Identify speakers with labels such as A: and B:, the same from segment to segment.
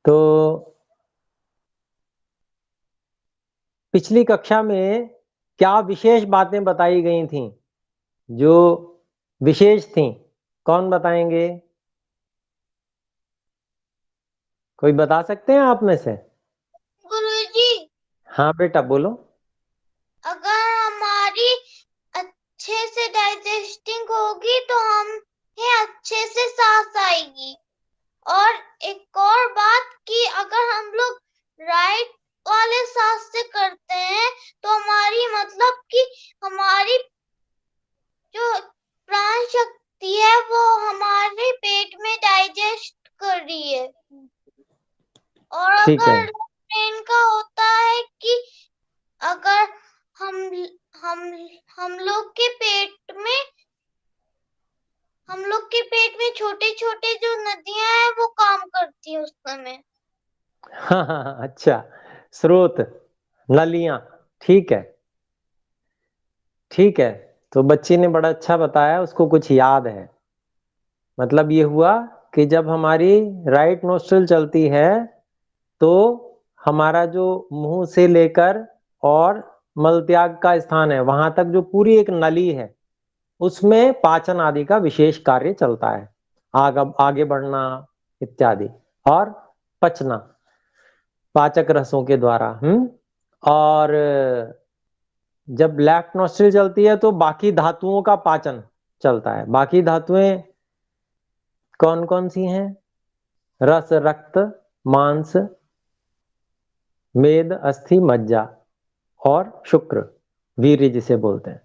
A: तो पिछली कक्षा में क्या विशेष बातें बताई गई थीं, जो विशेष थीं? कौन बताएंगे? कोई बता सकते हैं आप में से?
B: गुरुजी,
A: हाँ बेटा बोलो।
B: अगर हमारी अच्छे से डाइजेस्टिंग होगी तो हमें अच्छे से सांस आएगी। और एक और बात कि अगर हम लोग राइट वाले सांस से करते हैं तो हमारी मतलब कि हमारी जो प्राण शक्ति है वो हमारे पेट में डाइजेस्ट कर रही है। और
A: ठीक है।
B: अगर ब्रेन का होता है कि अगर हम हम लोग के पेट में छोटे छोटे जो नदियां हैं वो काम करती है उस समय।
A: हाँ, अच्छा, स्रोत, नलियां, ठीक है, ठीक है। तो बच्ची ने बड़ा अच्छा बताया, उसको कुछ याद है। मतलब ये हुआ कि जब हमारी राइट नोस्ट्रिल चलती है तो हमारा जो मुंह से लेकर और मलत्याग का स्थान है वहां तक जो पूरी एक नली है उसमें पाचन आदि का विशेष कार्य चलता है, आगे बढ़ना इत्यादि, और पचना पाचक रसों के द्वारा। और जब लेफ्ट नोस्ट्रिल चलती है तो बाकी धातुओं का पाचन चलता है। बाकी धातुएं कौन कौन सी हैं? रस, रक्त, मांस, मेद, अस्थि, मज्जा और शुक्र, वीर्य जिसे बोलते हैं।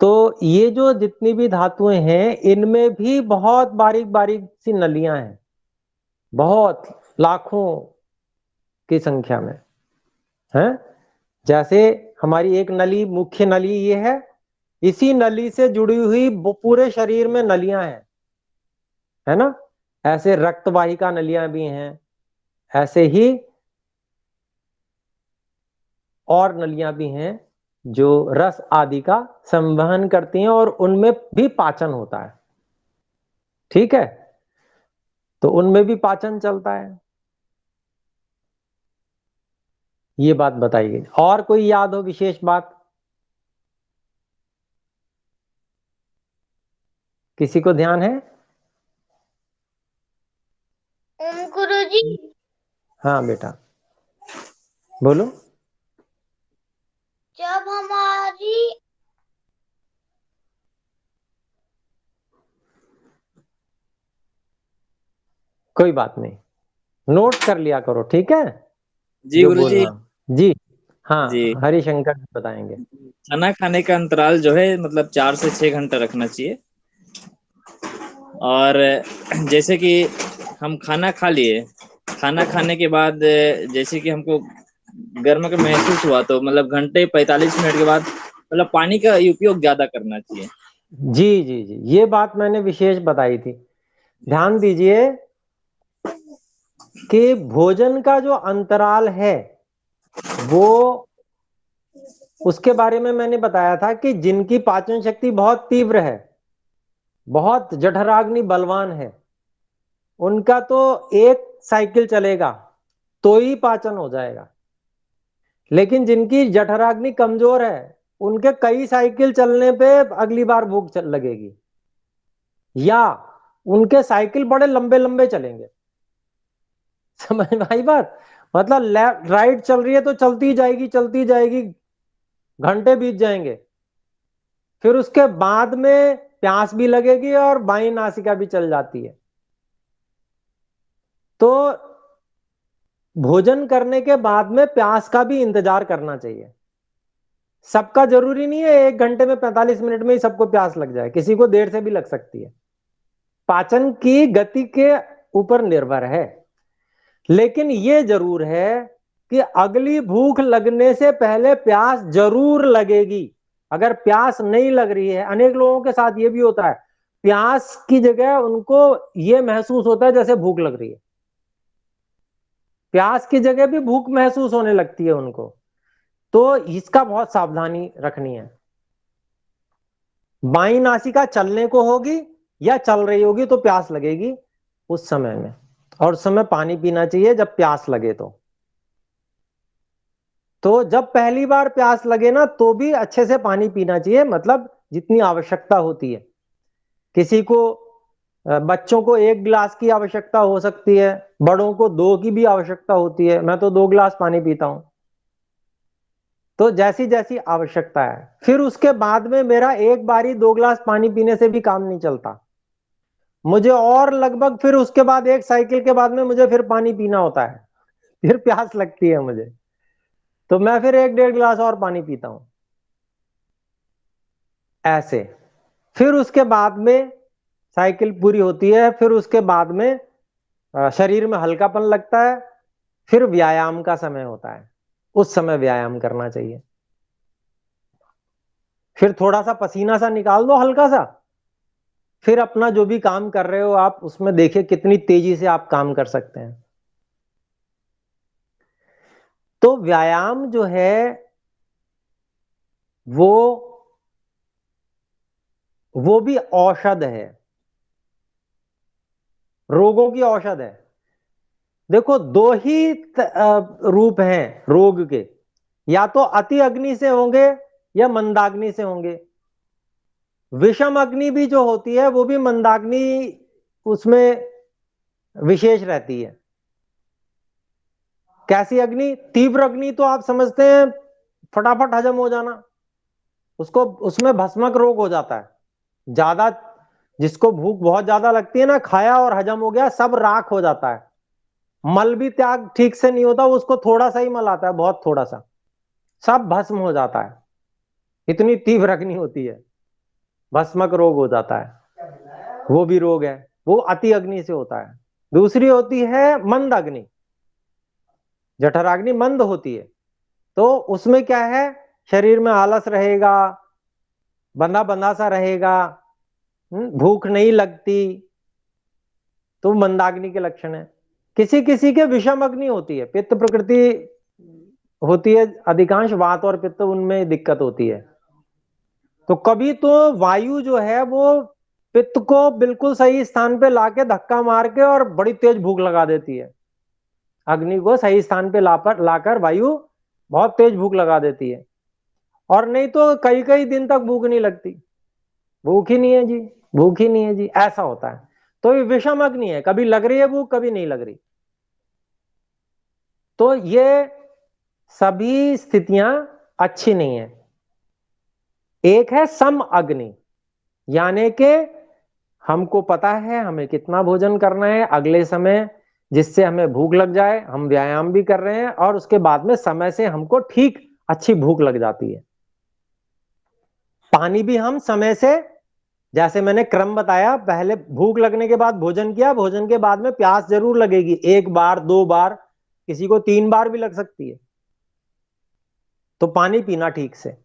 A: तो ये जो जितनी भी धातुएं हैं इनमें भी बहुत बारीक बारीक सी नलियां हैं, बहुत लाखों की संख्या में हैं। जैसे हमारी एक नली, मुख्य नली ये है, इसी नली से जुड़ी हुई पूरे शरीर में नलियां हैं, है ना। ऐसे रक्त वाहिका नलियां भी हैं, ऐसे ही और नलियां भी हैं जो रस आदि का संवहन करती हैं और उनमें भी पाचन होता है, ठीक है। तो उनमें भी पाचन चलता है, ये बात बताई गई। और कोई याद हो विशेष बात किसी को ध्यान है?
B: गुरुजी,
A: हाँ बेटा बोलो।
B: जब हमारी
A: कोई बात नहीं, नोट कर लिया करो, ठीक है,
C: जी
A: जो
C: गुरुजी।
A: बोलना। जी हाँ,
C: जी,
A: हरिशंकर जी बताएंगे।
C: खाना खाने का अंतराल जो है मतलब 4 से 6 घंटा रखना चाहिए। और जैसे कि हम खाना खा लिए, खाना खाने के बाद जैसे कि हमको गर्म का महसूस हुआ तो मतलब घंटे 45 मिनट के बाद मतलब पानी का उपयोग ज्यादा करना चाहिए।
A: जी जी जी, ये बात मैंने विशेष बताई थी। ध्यान दीजिए कि भोजन का जो अंतराल है वो, उसके बारे में मैंने बताया था कि जिनकी पाचन शक्ति बहुत तीव्र है, बहुत जठराग्नि बलवान है, उनका तो एक साइकिल चलेगा तो ही पाचन हो जाएगा। लेकिन जिनकी जठराग्नि कमजोर है उनके कई साइकिल चलने पे अगली बार भूख लगेगी, या उनके साइकिल बड़े लंबे लंबे चलेंगे। समझ में आई बात? मतलब लेफ्ट राइट चल रही है तो चलती जाएगी चलती जाएगी, घंटे बीत जाएंगे, फिर उसके बाद में प्यास भी लगेगी और बाईं नासिका भी चल जाती है। तो भोजन करने के बाद में प्यास का भी इंतजार करना चाहिए। सबका जरूरी नहीं है 1 घंटे में 45 मिनट में ही सबको प्यास लग जाए, किसी को देर से भी लग सकती है, पाचन की गति के ऊपर निर्भर है। लेकिन ये जरूर है कि अगली भूख लगने से पहले प्यास जरूर लगेगी। अगर प्यास नहीं लग रही है, अनेक लोगों के साथ ये भी होता है, प्यास की जगह उनको ये महसूस होता है जैसे भूख लग रही है, प्यास की जगह भी भूख महसूस होने लगती है उनको। तो इसका बहुत सावधानी रखनी है। बाईं नासिका चलने को होगी या चल रही होगी तो प्यास लगेगी उस समय में। और उस समय पानी पीना चाहिए जब प्यास लगे। तो जब पहली बार प्यास लगे ना तो भी अच्छे से पानी पीना चाहिए, मतलब जितनी आवश्यकता होती है। किसी को बच्चों को 1 गिलास की आवश्यकता हो सकती है, बड़ों को 2 की भी आवश्यकता होती है। मैं तो 2 गिलास पानी पीता हूं। तो जैसी जैसी आवश्यकता है। फिर उसके बाद में मेरा एक बारी 2 गिलास पानी पीने से भी काम नहीं चलता, मुझे और लगभग फिर उसके बाद 1 साइकिल के बाद में मुझे फिर पानी पीना होता है, फिर प्यास लगती है मुझे, तो मैं फिर 1-1.5 गिलास और पानी पीता हूं ऐसे। फिर उसके बाद में साइकिल पूरी होती है, फिर उसके बाद में शरीर में हल्कापन लगता है, फिर व्यायाम का समय होता है, उस समय व्यायाम करना चाहिए। फिर थोड़ा सा पसीना सा निकाल दो हल्का सा, फिर अपना जो भी काम कर रहे हो आप उसमें देखिए कितनी तेजी से आप काम कर सकते हैं। तो व्यायाम जो है वो भी औषध है, रोगों की औषध है। देखो 2 ही रूप हैं रोग के, या तो अति अग्नि से होंगे या मंदाग्नि से होंगे। विषम अग्नि भी जो होती है वो भी मंदाग्नि उसमें विशेष रहती है। कैसी अग्नि? तीव्र अग्नि तो आप समझते हैं फटाफट हजम हो जाना, उसको उसमें भस्मक रोग हो जाता है ज्यादा। जिसको भूख बहुत ज्यादा लगती है ना, खाया और हजम हो गया, सब राख हो जाता है। मल भी त्याग ठीक से नहीं होता, उसको थोड़ा सा ही मल आता है, बहुत थोड़ा सा, सब भस्म हो जाता है। इतनी तीव्र अग्नि होती है, भस्मक रोग हो जाता है, वो भी रोग है, वो अति अग्नि से होता है। दूसरी होती है मंद अग्नि, जठराग्नि मंद होती है, तो उसमें क्या है, शरीर में आलस रहेगा, बंधा बंधा सा रहेगा, भूख नहीं लगती, तो मंदाग्नि के लक्षण है। किसी किसी के विषम अग्नि होती है, पित्त प्रकृति होती है, अधिकांश वात और पित्त उनमें दिक्कत होती है। तो कभी तो वायु जो है वो पित्त को बिल्कुल सही स्थान पे लाके धक्का मार के और बड़ी तेज भूख लगा देती है। अग्नि को सही स्थान पे लाकर वायु बहुत तेज भूख लगा देती है, और नहीं तो कई कई दिन तक भूख नहीं लगती, भूख ही नहीं है जी, भूख ही नहीं है जी, ऐसा होता है। तो ये विषम अग्नि है, कभी लग रही है भूख, कभी नहीं लग रही। तो ये सभी स्थितियां अच्छी नहीं है। एक है सम अग्नि, यानी कि हमको पता है हमें कितना भोजन करना है अगले समय, जिससे हमें भूख लग जाए, हम व्यायाम भी कर रहे हैं और उसके बाद में समय से हमको ठीक अच्छी भूख लग जाती है। पानी भी हम समय से, जैसे मैंने क्रम बताया, पहले भूख लगने के बाद भोजन किया, भोजन के बाद में प्यास जरूर लगेगी, 1 बार 2 बार, किसी को 3 बार भी लग सकती है। तो पानी पीना ठीक से,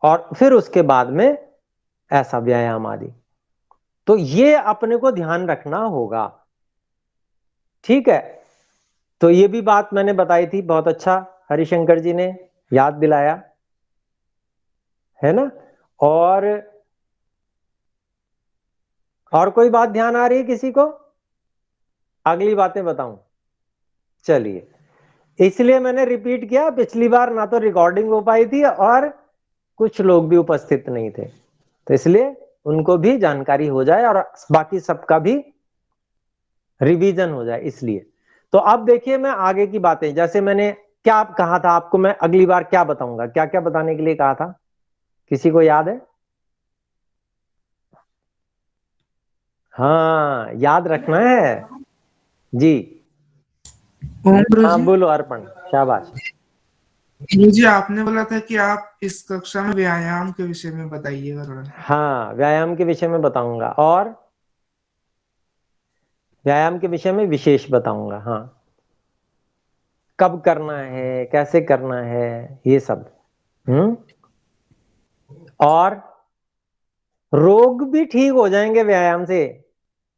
A: और फिर उसके बाद में ऐसा व्यायाम आदि। तो ये अपने को ध्यान रखना होगा, ठीक है। तो ये भी बात मैंने बताई थी, बहुत अच्छा हरिशंकर जी ने याद दिलाया, है ना। और कोई बात ध्यान आ रही है किसी को? अगली बातें बताऊं? चलिए, इसलिए मैंने रिपीट किया, पिछली बार ना तो रिकॉर्डिंग हो पाई थी और कुछ लोग भी उपस्थित नहीं थे, तो इसलिए उनको भी जानकारी हो जाए और बाकी सबका भी रिवीजन हो जाए, इसलिए। तो अब देखिए मैं आगे की बातें, जैसे मैंने क्या कहा था आपको, मैं अगली बार क्या बताऊंगा, क्या क्या बताने के लिए कहा था, किसी को याद है? हाँ, याद रखना है जी।
D: ओम गुरु
A: हाँ
D: जी।
A: बोलो अर्पण, शाबाश।
D: गुरु जी, आपने बोला था कि आप इस कक्षा में व्यायाम के विषय में बताइएगा थोड़ा।
A: हाँ, व्यायाम के विषय में बताऊंगा, और व्यायाम के विषय में विशेष बताऊंगा। हाँ, कब करना है, कैसे करना है, ये सब। और रोग भी ठीक हो जाएंगे व्यायाम से,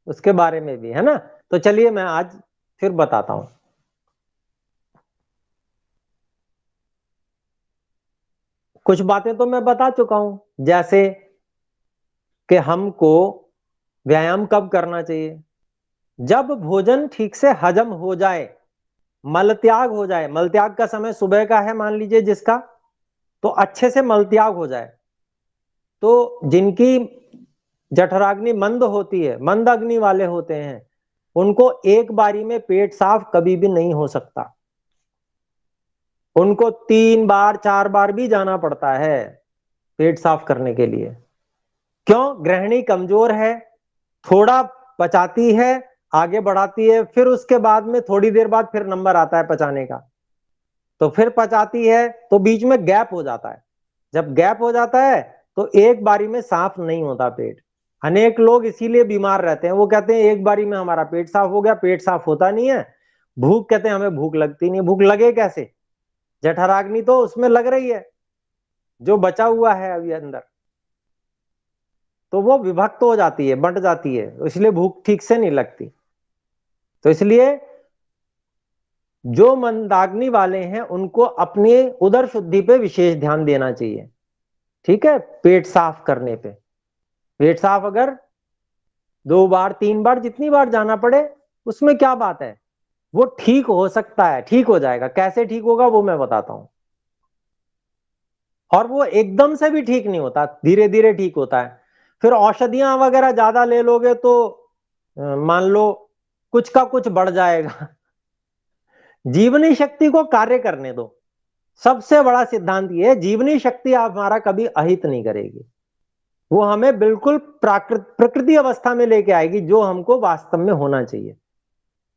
A: उसके बारे में भी, है ना। तो चलिए मैं आज फिर बताता हूं। कुछ बातें तो मैं बता चुका हूं, जैसे, कि हमको व्यायाम कब करना चाहिए, जब भोजन ठीक से हजम हो जाए, मलत्याग हो जाए, मलत्याग का समय सुबह का है मान लीजिए जिसका, तो अच्छे से मलत्याग हो जाए, तो जिनकी जठराग्नि मंद होती है, मंद अग्नि वाले होते हैं, उनको एक बारी में पेट साफ कभी भी नहीं हो सकता, उनको 3 बार 4 बार भी जाना पड़ता है पेट साफ करने के लिए। क्यों? गृहिणी कमजोर है, थोड़ा पचाती है, आगे बढ़ाती है, फिर उसके बाद में थोड़ी देर बाद फिर नंबर आता है पचाने का, तो फिर पचाती है, तो बीच में गैप हो जाता है। जब गैप हो जाता है तो एक बारी में साफ नहीं होता पेट। अनेक लोग इसीलिए बीमार रहते हैं, वो कहते हैं एक बारी में हमारा पेट साफ हो गया, पेट साफ होता नहीं है। भूख, कहते हैं हमें भूख लगती नहीं। भूख लगे कैसे? जठराग्नि तो उसमें लग रही है जो बचा हुआ है अभी अंदर, तो वो विभक्त हो जाती है, बंट जाती है, इसलिए भूख ठीक से नहीं लगती। तो इसलिए जो मंदाग्नि वाले हैं उनको अपनी उदर शुद्धि पे विशेष ध्यान देना चाहिए, ठीक है, पेट साफ करने पे। पेट साफ अगर 2 बार 3 बार जितनी बार जाना पड़े, उसमें क्या बात है, वो ठीक हो सकता है, ठीक हो जाएगा। कैसे ठीक होगा वो मैं बताता हूं। और वो एकदम से भी ठीक नहीं होता, धीरे धीरे ठीक होता है। फिर औषधियां वगैरह ज्यादा ले लोगे तो मान लो कुछ का कुछ बढ़ जाएगा। जीवनी शक्ति को कार्य करने दो। सबसे बड़ा सिद्धांत ये है, जीवनी शक्ति हमारा कभी अहित नहीं करेगी, वो हमें बिल्कुल प्रकृति अवस्था में लेके आएगी, जो हमको वास्तव में होना चाहिए,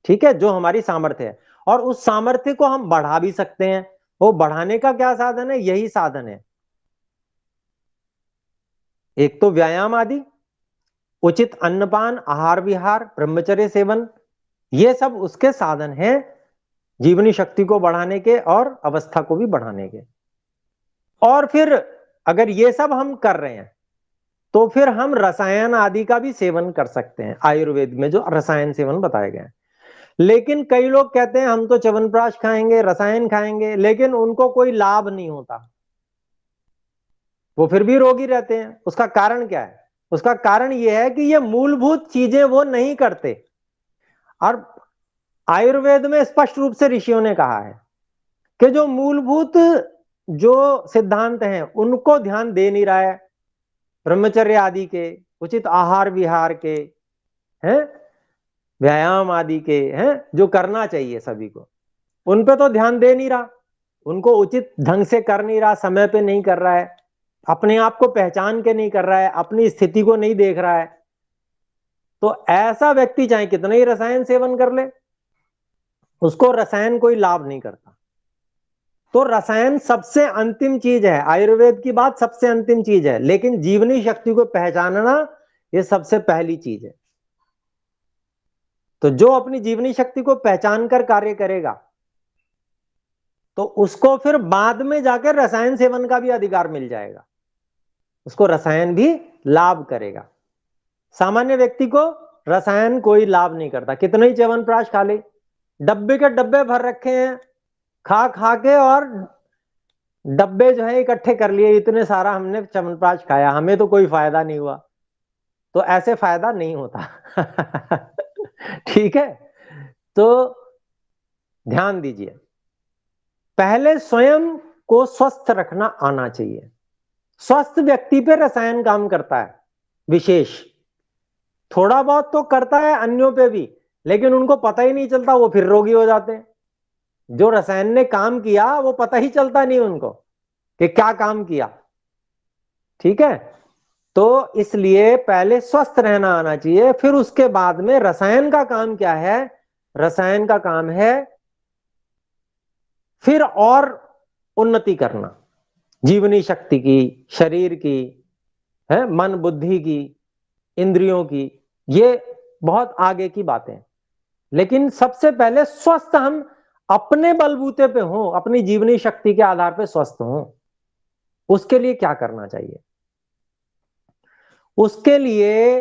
A: ठीक है, जो हमारी सामर्थ्य है। और उस सामर्थ्य को हम बढ़ा भी सकते हैं। वो बढ़ाने का क्या साधन है? यही साधन है, एक तो व्यायाम आदि, उचित अन्नपान, आहार विहार, ब्रह्मचर्य सेवन, ये सब उसके साधन हैं जीवनी शक्ति को बढ़ाने के और अवस्था को भी बढ़ाने के। और फिर अगर ये सब हम कर रहे हैं तो फिर हम रसायन आदि का भी सेवन कर सकते हैं, आयुर्वेद में जो रसायन सेवन बताए गए हैं। लेकिन कई लोग कहते हैं हम तो च्यवनप्राश खाएंगे, रसायन खाएंगे, लेकिन उनको कोई लाभ नहीं होता, वो फिर भी रोगी रहते हैं। उसका कारण क्या है? उसका कारण यह है कि ये मूलभूत चीजें वो नहीं करते। और आयुर्वेद में स्पष्ट रूप से ऋषियों ने कहा है कि जो मूलभूत जो सिद्धांत हैं उनको ध्यान दे नहीं रहा है, ब्रह्मचर्य आदि के, उचित आहार विहार के, हैं, व्यायाम आदि के, हैं, जो करना चाहिए सभी को, उन पे तो ध्यान दे नहीं रहा, उनको उचित ढंग से कर नहीं रहा, समय पे नहीं कर रहा है, अपने आप को पहचान के नहीं कर रहा है, अपनी स्थिति को नहीं देख रहा है। तो ऐसा व्यक्ति चाहे कितना ही रसायन सेवन कर ले, उसको रसायन कोई लाभ नहीं करता। तो रसायन सबसे अंतिम चीज है, आयुर्वेद की बात सबसे अंतिम चीज है, लेकिन जीवनी शक्ति को पहचानना ये सबसे पहली चीज है। तो जो अपनी जीवनी शक्ति को पहचान कर कार्य करेगा तो उसको फिर बाद में जाकर रसायन सेवन का भी अधिकार मिल जाएगा, उसको रसायन भी लाभ करेगा। सामान्य व्यक्ति को रसायन कोई लाभ नहीं करता, कितना ही च्यवनप्राश खा ले, डब्बे के डब्बे भर रखे हैं, खा खा के और डब्बे जो है इकट्ठे कर लिए, इतने सारा हमने च्यवनप्राश खाया, हमें तो कोई फायदा नहीं हुआ। तो ऐसे फायदा नहीं होता। ठीक है, तो ध्यान दीजिए, पहले स्वयं को स्वस्थ रखना आना चाहिए। स्वस्थ व्यक्ति पे रसायन काम करता है विशेष, थोड़ा बहुत तो करता है अन्यों पे भी, लेकिन उनको पता ही नहीं चलता, वो फिर रोगी हो जाते हैं। जो रसायन ने काम किया वो पता ही चलता नहीं उनको कि क्या काम किया, ठीक है। तो इसलिए पहले स्वस्थ रहना आना चाहिए, फिर उसके बाद में रसायन का काम क्या है? रसायन का काम है फिर और उन्नति करना, जीवनी शक्ति की, शरीर की, है, मन बुद्धि की, इंद्रियों की, ये बहुत आगे की बातें। लेकिन सबसे पहले स्वस्थ हम अपने बलबूते पे हों, अपनी जीवनी शक्ति के आधार पे स्वस्थ हों। उसके लिए क्या करना चाहिए? उसके लिए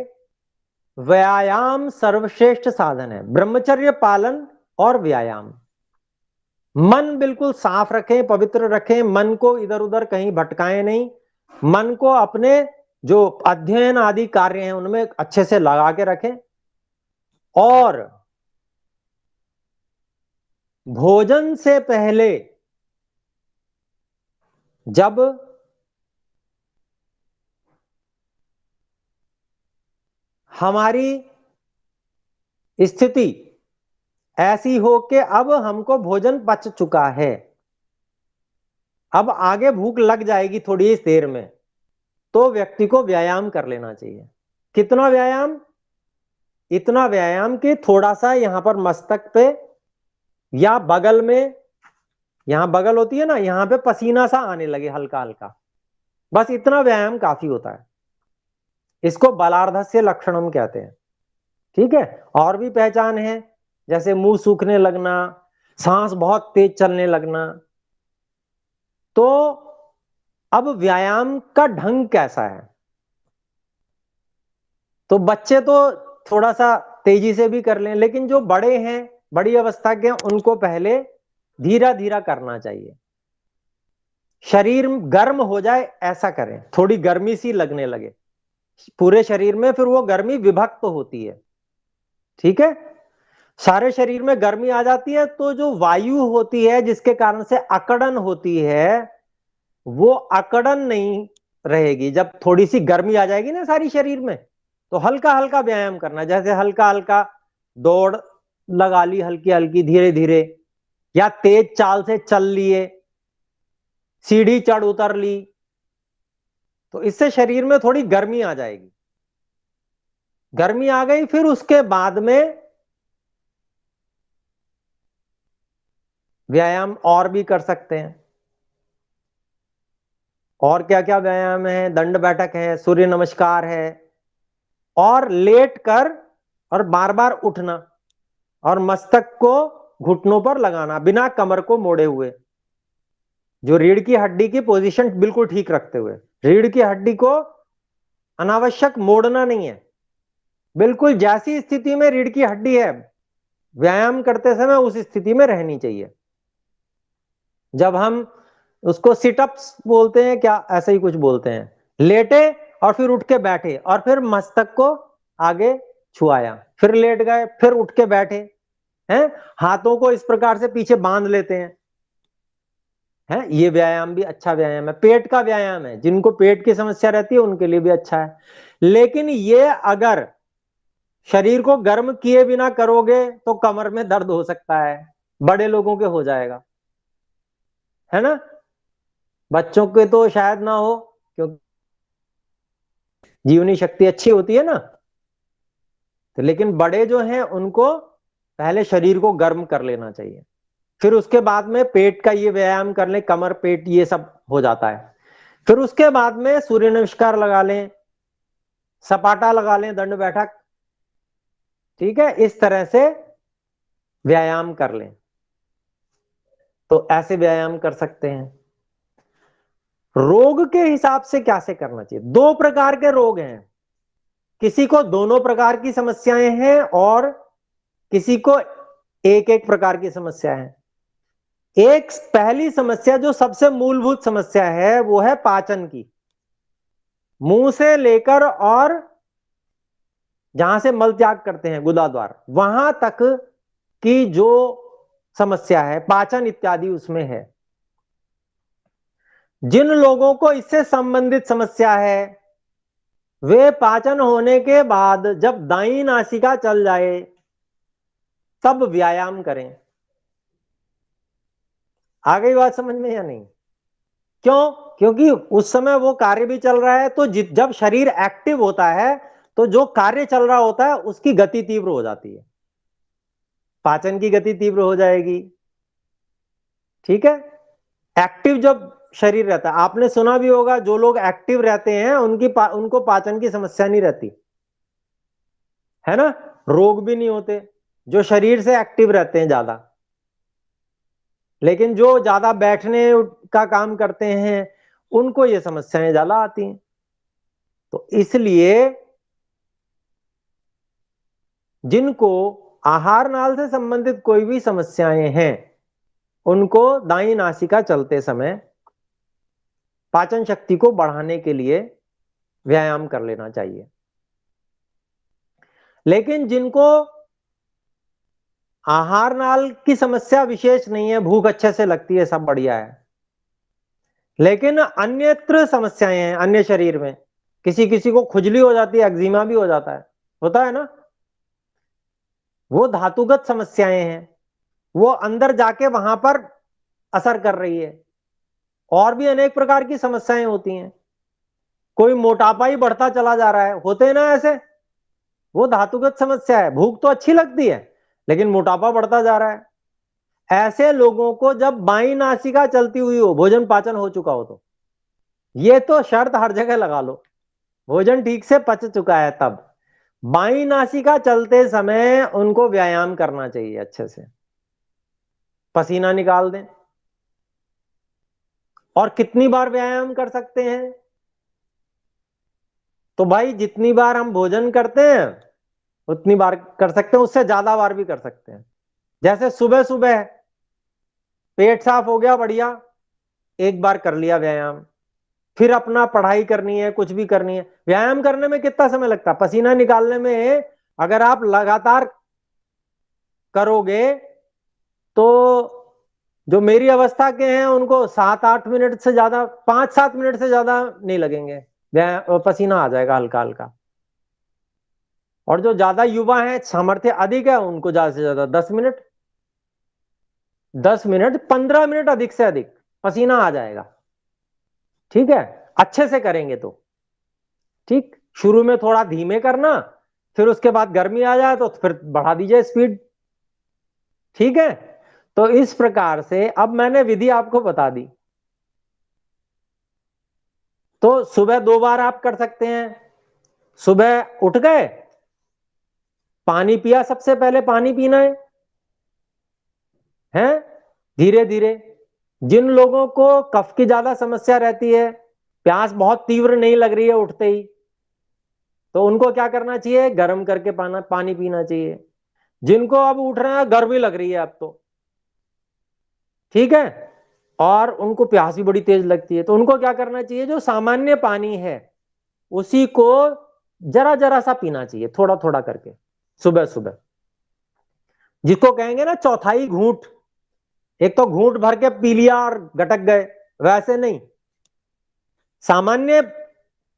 A: व्यायाम सर्वश्रेष्ठ साधन है, ब्रह्मचर्य पालन और व्यायाम। मन बिल्कुल साफ रखें, पवित्र रखें, मन को इधर उधर कहीं भटकाएं नहीं, मन को अपने जो अध्ययन आदि कार्य हैं उनमें अच्छे से लगा के रखें, और भोजन से पहले जब हमारी स्थिति ऐसी हो कि अब हमको भोजन पच चुका है, अब आगे भूख लग जाएगी थोड़ी ही देर में, तो व्यक्ति को व्यायाम कर लेना चाहिए। कितना व्यायाम? इतना व्यायाम कि थोड़ा सा यहां पर मस्तक पे या बगल में, यहां बगल होती है ना, यहां पे पसीना सा आने लगे हल्का हल्का, बस इतना व्यायाम काफी होता है। इसको बलार्धस्य लक्षणम कहते हैं। ठीक है, और भी पहचान है, जैसे मुंह सूखने लगना, सांस बहुत तेज चलने लगना। तो अब व्यायाम का ढंग कैसा है? तो बच्चे तो थोड़ा सा तेजी से भी कर लें, लेकिन जो बड़े हैं, बड़ी अवस्था के हैं, उनको पहले धीरा धीरा करना चाहिए। शरीर गर्म हो जाए ऐसा करें, थोड़ी गर्मी सी लगने लगे पूरे शरीर में, फिर वो गर्मी विभक्त होती है। ठीक है, सारे शरीर में गर्मी आ जाती है तो जो वायु होती है जिसके कारण से अकड़न होती है, वो अकड़न नहीं रहेगी। जब थोड़ी सी गर्मी आ जाएगी ना सारी शरीर में, तो हल्का हल्का व्यायाम करना, जैसे हल्का हल्का दौड़ लगा ली, हल्की हल्की धीरे धीरे, या तेज चाल से चल लिए, सीढ़ी चढ़ उतर ली, तो इससे शरीर में थोड़ी गर्मी आ जाएगी। गर्मी आ गई, फिर उसके बाद में व्यायाम और भी कर सकते हैं। और क्या क्या व्यायाम है? दंड बैठक है, सूर्य नमस्कार है, और लेट कर और बार बार उठना, और मस्तक को घुटनों पर लगाना बिना कमर को मोड़े हुए, जो रीढ़ की हड्डी की पोजीशन बिल्कुल ठीक रखते हुए। रीढ़ की हड्डी को अनावश्यक मोड़ना नहीं है, बिल्कुल जैसी स्थिति में रीढ़ की हड्डी है व्यायाम करते समय उस स्थिति में रहनी चाहिए। जब हम उसको सिटअप्स बोलते हैं क्या, ऐसे ही कुछ बोलते हैं, लेटे और फिर उठ के बैठे और फिर मस्तक को आगे छुआया, फिर लेट गए, फिर उठ के बैठे हैं, हाथों को इस प्रकार से पीछे बांध लेते हैं, है ये व्यायाम भी अच्छा व्यायाम है। पेट का व्यायाम है, जिनको पेट की समस्या रहती है उनके लिए भी अच्छा है। लेकिन ये अगर शरीर को गर्म किए बिना करोगे तो कमर में दर्द हो सकता है, बड़े लोगों के हो जाएगा, है ना। बच्चों के तो शायद ना हो, क्योंकि जीवनी शक्ति अच्छी होती है ना, तो लेकिन बड़े जो हैं उनको पहले शरीर को गर्म कर लेना चाहिए, फिर उसके बाद में पेट का ये व्यायाम कर लें, कमर पेट ये सब हो जाता है। फिर उसके बाद में सूर्य नमस्कार लगा लें, सपाटा लगा लें, दंड बैठक। ठीक है, इस तरह से व्यायाम कर लें, तो ऐसे व्यायाम कर सकते हैं। रोग के हिसाब से क्या से करना चाहिए? दो प्रकार के रोग हैं, किसी को दोनों प्रकार की समस्याएं हैं और किसी को एक एक प्रकार की समस्या है। एक पहली समस्या जो सबसे मूलभूत समस्या है वो है पाचन की, मुंह से लेकर और जहां से मल त्याग करते हैं गुदाद्वार वहां तक की जो समस्या है, पाचन इत्यादि उसमें है। जिन लोगों को इससे संबंधित समस्या है वे पाचन होने के बाद जब दाई नासिका चल जाए तब व्यायाम करें। आ गई बात समझ में या नहीं? क्यों? क्योंकि उस समय वो कार्य भी चल रहा है, तो जब शरीर एक्टिव होता है तो जो कार्य चल रहा होता है उसकी गति तीव्र हो जाती है, पाचन की गति तीव्र हो जाएगी। ठीक है, एक्टिव जब शरीर रहता है, आपने सुना भी होगा जो लोग एक्टिव रहते हैं उनको पाचन की समस्या नहीं रहती, है ना, रोग भी नहीं होते, जो शरीर से एक्टिव रहते हैं ज्यादा। लेकिन जो ज्यादा बैठने का काम करते हैं उनको ये समस्याएं ज्यादा आती हैं। तो इसलिए जिनको आहार नाल से संबंधित कोई भी समस्याएं हैं उनको दाई नासिका चलते समय पाचन शक्ति को बढ़ाने के लिए व्यायाम कर लेना चाहिए। लेकिन जिनको आहार नाल की समस्या विशेष नहीं है, भूख अच्छे से लगती है, सब बढ़िया है। लेकिन अन्यत्र समस्याएं हैं, अन्य शरीर में किसी किसी को खुजली हो जाती है, एक्जिमा भी हो जाता है, होता है ना, वो धातुगत समस्याएं हैं, वो अंदर जाके वहां पर असर कर रही है। और भी अनेक प्रकार की समस्याएं होती हैं, कोई मोटापा ही बढ़ता चला जा रहा है, होते हैं ना ऐसे, वो धातुगत समस्या है। भूख तो अच्छी लगती है लेकिन मोटापा बढ़ता जा रहा है। ऐसे लोगों को जब बाईं नासिका चलती हुई हो, भोजन पाचन हो चुका हो, तो ये तो शर्त हर जगह लगा लो, भोजन ठीक से पच चुका है, तब बाईं नासिका चलते समय उनको व्यायाम करना चाहिए, अच्छे से पसीना निकाल दें। और कितनी बार व्यायाम कर सकते हैं? तो भाई जितनी बार हम भोजन करते हैं उतनी बार कर सकते हैं, उससे ज्यादा बार भी कर सकते हैं। जैसे सुबह सुबह पेट साफ हो गया बढ़िया, एक बार कर लिया व्यायाम, फिर अपना पढ़ाई करनी है, कुछ भी करनी है। व्यायाम करने में कितना समय लगता है? पसीना निकालने में अगर आप लगातार करोगे तो जो मेरी अवस्था के हैं उनको 7-8 मिनट से ज्यादा, 5-7 मिनट से ज्यादा नहीं लगेंगे, पसीना आ जाएगा हल्का हल्का। और जो ज्यादा युवा हैं, सामर्थ्य अधिक है, उनको ज्यादा से ज्यादा 10 मिनट, 10 मिनट, 15 मिनट अधिक से अधिक पसीना आ जाएगा। ठीक है, अच्छे से करेंगे तो। ठीक, शुरू में थोड़ा धीमे करना, फिर उसके बाद गर्मी आ जाए तो फिर बढ़ा दीजिए स्पीड। ठीक है, तो इस प्रकार से अब मैंने विधि आपको बता दी। तो सुबह 2 बार आप कर सकते हैं। सुबह उठ गए, पानी पिया, सबसे पहले पानी पीना है धीरे धीरे। जिन लोगों को कफ की ज्यादा समस्या रहती है, प्यास बहुत तीव्र नहीं लग रही है उठते ही, तो उनको क्या करना चाहिए? गर्म करके पानी पीना चाहिए। जिनको अब उठ रहे हैं, गर्मी लग रही है अब तो, ठीक है, और उनको प्यास भी बड़ी तेज लगती है, तो उनको क्या करना चाहिए? जो सामान्य पानी है उसी को जरा जरा सा पीना चाहिए, थोड़ा थोड़ा करके सुबह सुबह। जिसको कहेंगे ना चौथाई घूंट, एक तो घूंट भर के पी लिया और गटक गए, वैसे नहीं। सामान्य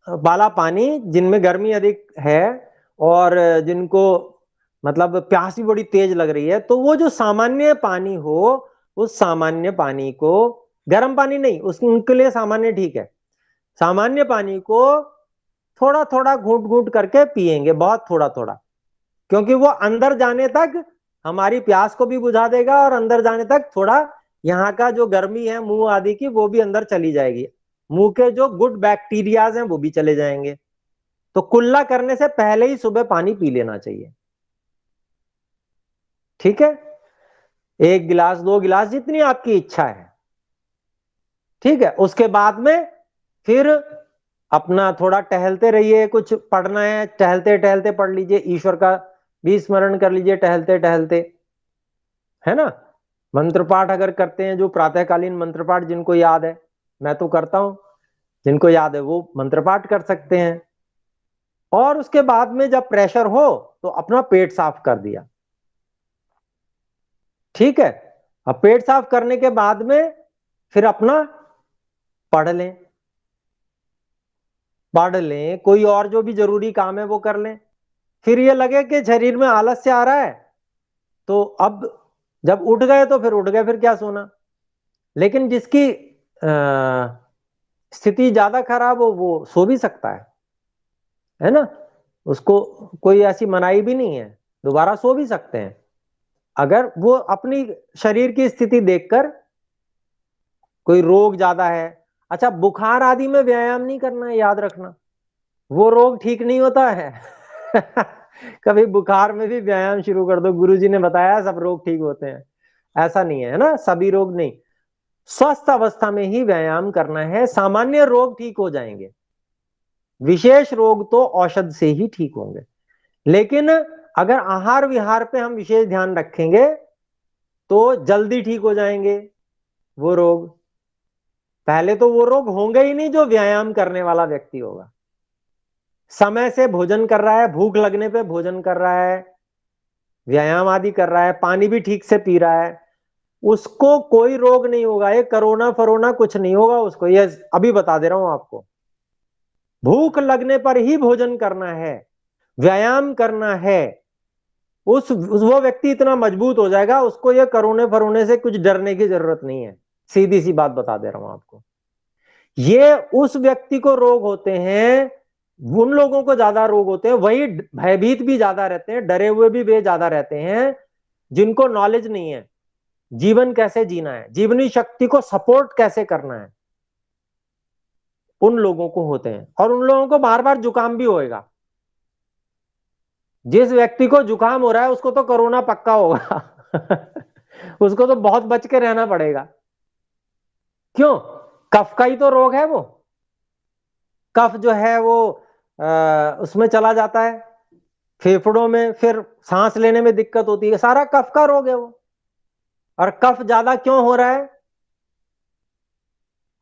A: वाला पानी, जिनमें गर्मी अधिक है और जिनको मतलब प्यास भी बड़ी तेज लग रही है, तो वो जो सामान्य पानी हो, उस सामान्य पानी को, गर्म पानी नहीं, उनके लिए सामान्य ठीक है, सामान्य पानी को थोड़ा थोड़ा घूंट घूंट करके पिएंगे, बहुत थोड़ा थोड़ा, क्योंकि वो अंदर जाने तक हमारी प्यास को भी बुझा देगा और अंदर जाने तक थोड़ा यहाँ का जो गर्मी है मुंह आदि की, वो भी अंदर चली जाएगी, मुंह के जो गुड बैक्टीरियाज हैं वो भी चले जाएंगे। तो कुल्ला करने से पहले ही सुबह पानी पी लेना चाहिए। ठीक है, 1 गिलास 2 गिलास जितनी आपकी इच्छा है। ठीक है, उसके बाद में फिर अपना थोड़ा टहलते रहिए, कुछ पढ़ना है टहलते टहलते पढ़ लीजिए, ईश्वर का भी स्मरण कर लीजिए टहलते टहलते, है ना। मंत्र पाठ अगर करते हैं, जो प्रातःकालीन मंत्र पाठ जिनको याद है, मैं तो करता हूं, जिनको याद है वो मंत्र पाठ कर सकते हैं। और उसके बाद में जब प्रेशर हो तो अपना पेट साफ कर दिया। ठीक है, अब पेट साफ करने के बाद में फिर अपना पढ़ लें, पढ़ लें, कोई और जो भी जरूरी काम है वो कर लें। फिर ये लगे कि शरीर में आलस्य आ रहा है, तो अब जब उठ गए तो फिर उठ गए, फिर क्या सोना। लेकिन जिसकी स्थिति ज्यादा खराब हो वो सो भी सकता है ना, उसको कोई ऐसी मनाही भी नहीं है, दोबारा सो भी सकते हैं, अगर वो अपनी शरीर की स्थिति देखकर। कोई रोग ज्यादा है, अच्छा बुखार आदि में व्यायाम नहीं करना है, याद रखना, वो रोग ठीक नहीं होता है। कभी बुखार में भी व्यायाम शुरू कर दो, गुरुजी ने बताया सब रोग ठीक होते हैं, ऐसा नहीं है ना, सभी रोग नहीं, स्वस्थ अवस्था में ही व्यायाम करना है, सामान्य रोग ठीक हो जाएंगे, विशेष रोग तो औषध से ही ठीक होंगे। लेकिन अगर आहार विहार पे हम विशेष ध्यान रखेंगे तो जल्दी ठीक हो जाएंगे वो रोग। पहले तो वो रोग होंगे ही नहीं जो व्यायाम करने वाला व्यक्ति होगा, समय से भोजन कर रहा है, भूख लगने पे भोजन कर रहा है, व्यायाम आदि कर रहा है, पानी भी ठीक से पी रहा है, उसको कोई रोग नहीं होगा, ये कोरोना फरोना कुछ नहीं होगा उसको, ये अभी बता दे रहा हूं आपको। भूख लगने पर ही भोजन करना है, व्यायाम करना है, वो व्यक्ति इतना मजबूत हो जाएगा, उसको ये कोरोना फरोने से कुछ डरने की जरूरत नहीं है। सीधी सी बात बता दे रहा हूं आपको। ये उस व्यक्ति को रोग होते हैं, उन लोगों को ज्यादा रोग होते हैं, वही भयभीत भी ज्यादा रहते हैं, डरे हुए भी वे ज्यादा रहते हैं, जिनको नॉलेज नहीं है जीवन कैसे जीना है, जीवनी शक्ति को सपोर्ट कैसे करना है, उन लोगों को होते हैं। और उन लोगों को बार बार जुकाम भी होएगा। जिस व्यक्ति को जुकाम हो रहा है उसको तो कोरोना पक्का होगा उसको तो बहुत बच के रहना पड़ेगा। क्यों? कफ का ही तो रोग है वो। कफ जो है वो उसमें चला जाता है फेफड़ों में, फिर सांस लेने में दिक्कत होती है, सारा कफ का रोग है वो। और कफ ज्यादा क्यों हो रहा है?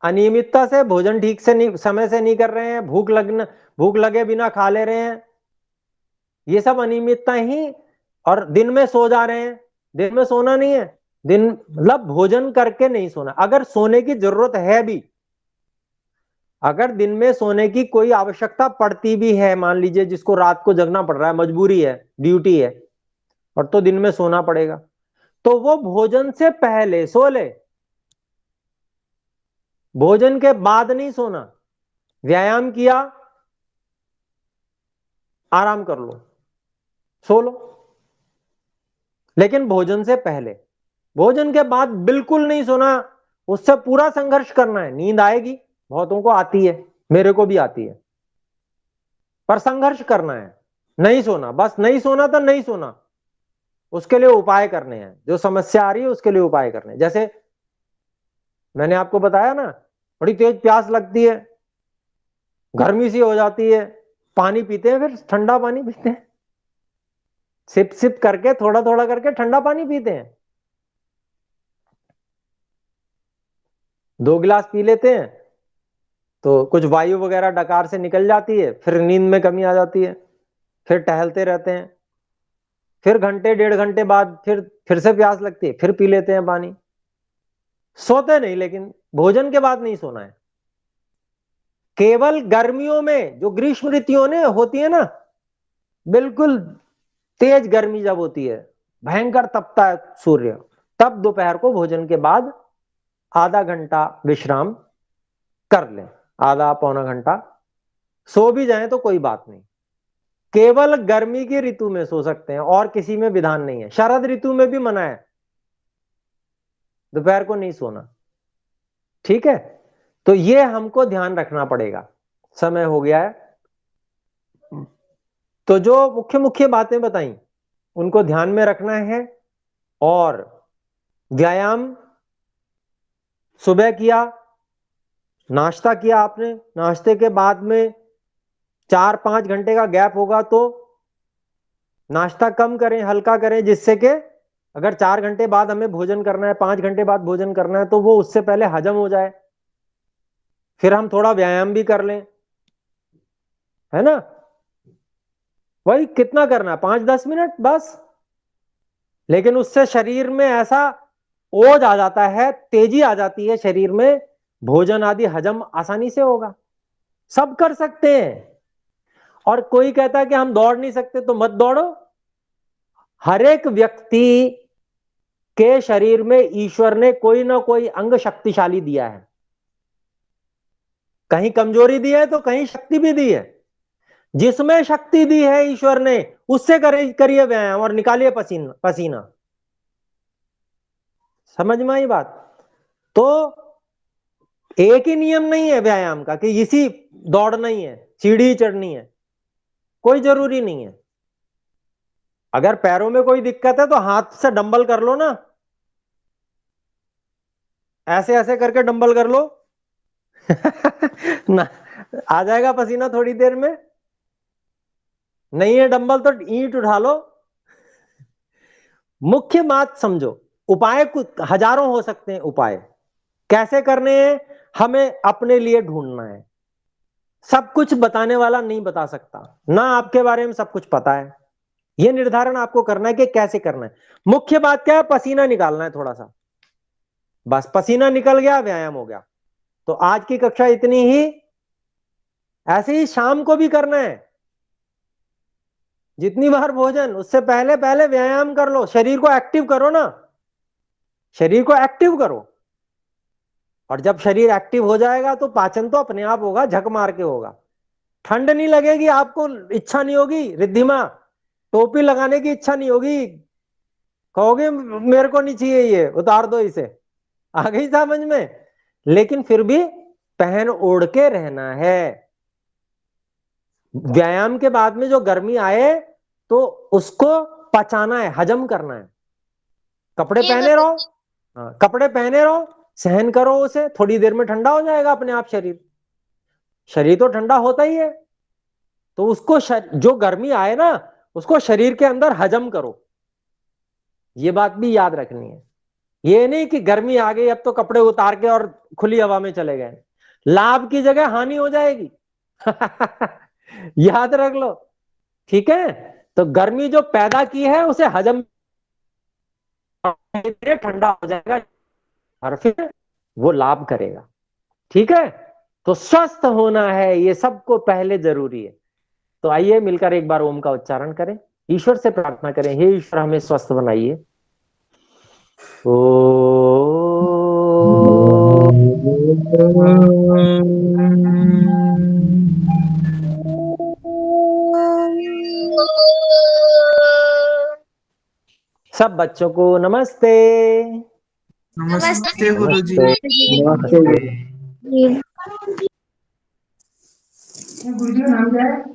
A: अनियमितता से, भोजन ठीक से नहीं, समय से नहीं कर रहे हैं, भूख लगे बिना खा ले रहे हैं, ये सब अनियमितता ही। और दिन में सो जा रहे हैं, दिन में सोना नहीं है, दिन मतलब भोजन करके नहीं सोना। अगर सोने की जरूरत है भी, अगर दिन में सोने की कोई आवश्यकता पड़ती भी है, मान लीजिए जिसको रात को जगना पड़ रहा है, मजबूरी है, ड्यूटी है, और तो दिन में सोना पड़ेगा, तो वो भोजन से पहले सो ले, भोजन के बाद नहीं सोना। व्यायाम किया, आराम कर लो, सो लो, लेकिन भोजन से पहले। भोजन के बाद बिल्कुल नहीं सोना, उससे पूरा संघर्ष करना है। नींद आएगी, बहुतों को आती है, मेरे को भी आती है, पर संघर्ष करना है। नहीं सोना, बस नहीं सोना तो नहीं सोना, उसके लिए उपाय करने हैं। जो समस्या आ रही है उसके लिए उपाय करने हैं। जैसे मैंने आपको बताया ना, बड़ी तेज प्यास लगती है, गर्मी सी हो जाती है, पानी पीते हैं, फिर ठंडा पानी पीते हैं, सिप सिप करके, थोड़ा थोड़ा करके ठंडा पानी पीते हैं। 2 गिलास पी लेते हैं तो कुछ वायु वगैरह डकार से निकल जाती है, फिर नींद में कमी आ जाती है, फिर टहलते रहते हैं, फिर घंटे 1.5 घंटे बाद फिर से प्यास लगती है, फिर पी लेते हैं पानी। सोते नहीं, लेकिन भोजन के बाद नहीं सोना है। केवल गर्मियों में, जो ग्रीष्म ऋतुओं ने होती है ना, बिल्कुल तेज गर्मी जब होती है, भयंकर तपता है सूर्य, तब दोपहर को भोजन के बाद आधा घंटा विश्राम कर लें, आधा पौना घंटा। सो भी जाएं तो कोई बात नहीं, केवल गर्मी की ऋतु में सो सकते हैं, और किसी में विधान नहीं है। शरद ऋतु में भी मना है दोपहर को नहीं सोना, ठीक है? तो ये हमको ध्यान रखना पड़ेगा। समय हो गया है, तो जो मुख्य मुख्य बातें बताई उनको ध्यान में रखना है। और व्यायाम सुबह किया, नाश्ता किया आपने, नाश्ते के बाद में 4-5 घंटे का गैप होगा तो नाश्ता कम करें, हल्का करें, जिससे कि अगर 4 घंटे बाद हमें भोजन करना है, 5 घंटे बाद भोजन करना है, तो वो उससे पहले हजम हो जाए। फिर हम थोड़ा व्यायाम भी कर लें, है ना? वही कितना करना है, 5-10 मिनट बस, लेकिन उससे शरीर में ऐसा ओज आ जाता है, तेजी आ जाती है शरीर में, भोजन आदि हजम आसानी से होगा। सब कर सकते हैं। और कोई कहता है कि हम दौड़ नहीं सकते, तो मत दौड़ो। हर एक व्यक्ति के शरीर में ईश्वर ने कोई ना कोई अंग शक्तिशाली दिया है, कहीं कमजोरी दी है तो कहीं शक्ति भी दी है। जिसमें शक्ति दी है ईश्वर ने, उससे करिए व्यायाम और निकालिए पसीना पसीना। समझ में आई बात? तो एक ही नियम नहीं है व्यायाम का कि इसी दौड़ना ही है, सीढ़ी चढ़नी है, कोई जरूरी नहीं है। अगर पैरों में कोई दिक्कत है तो हाथ से डंबल कर लो ना, ऐसे ऐसे करके डंबल कर लो ना, आ जाएगा पसीना थोड़ी देर में। नहीं है डंबल तो ईंट उठा लो। मुख्य बात समझो, उपाय कुछ हजारों हो सकते हैं। उपाय कैसे करने हैं, हमें अपने लिए ढूंढना है। सब कुछ बताने वाला नहीं बता सकता ना, आपके बारे में सब कुछ पता है, ये निर्धारण आपको करना है कि कैसे करना है। मुख्य बात क्या है, पसीना निकालना है थोड़ा सा, बस पसीना निकल गया, व्यायाम हो गया। तो आज की कक्षा इतनी ही। ऐसे ही शाम को भी करना है, जितनी बार भोजन, उससे पहले पहले व्यायाम कर लो, शरीर को एक्टिव करो ना, शरीर को एक्टिव करो। और जब शरीर एक्टिव हो जाएगा तो पाचन तो अपने आप होगा, झक मार के होगा। ठंड नहीं लगेगी आपको, इच्छा नहीं होगी, रिद्धिमा टोपी लगाने की इच्छा नहीं होगी, कहोगे मेरे को नहीं चाहिए, ये उतार दो इसे, आ गई समझ में। लेकिन फिर भी पहन ओढ़ के रहना है। व्यायाम के बाद में जो गर्मी आए तो उसको पचाना है, हजम करना है। कपड़े
B: जी
A: पहने रहो, हाँ, कपड़े पहने रहो, सहन करो उसे, थोड़ी देर में ठंडा हो जाएगा अपने आप शरीर। शरीर तो ठंडा होता ही है, तो उसको जो गर्मी आए ना उसको शरीर के अंदर हजम करो। ये बात भी याद रखनी है। ये नहीं कि गर्मी आ गई अब तो कपड़े उतार के और खुली हवा में चले गए, लाभ की जगह हानि हो जाएगी। याद रख लो, ठीक है। तो गर्मी जो पैदा की है उसे हजम, ठंडा हो जाएगा और फिर वो लाभ करेगा, ठीक है। तो स्वस्थ होना है, ये सबको पहले जरूरी है। तो आइए मिलकर एक बार ओम का उच्चारण करें, ईश्वर से प्रार्थना करें, हे ईश्वर हमें स्वस्थ बनाइए। ओ सब बच्चों को नमस्ते।
D: नमस्ते गुरुजी।
A: नमस्ते।
E: गुरुजी नाम क्या है?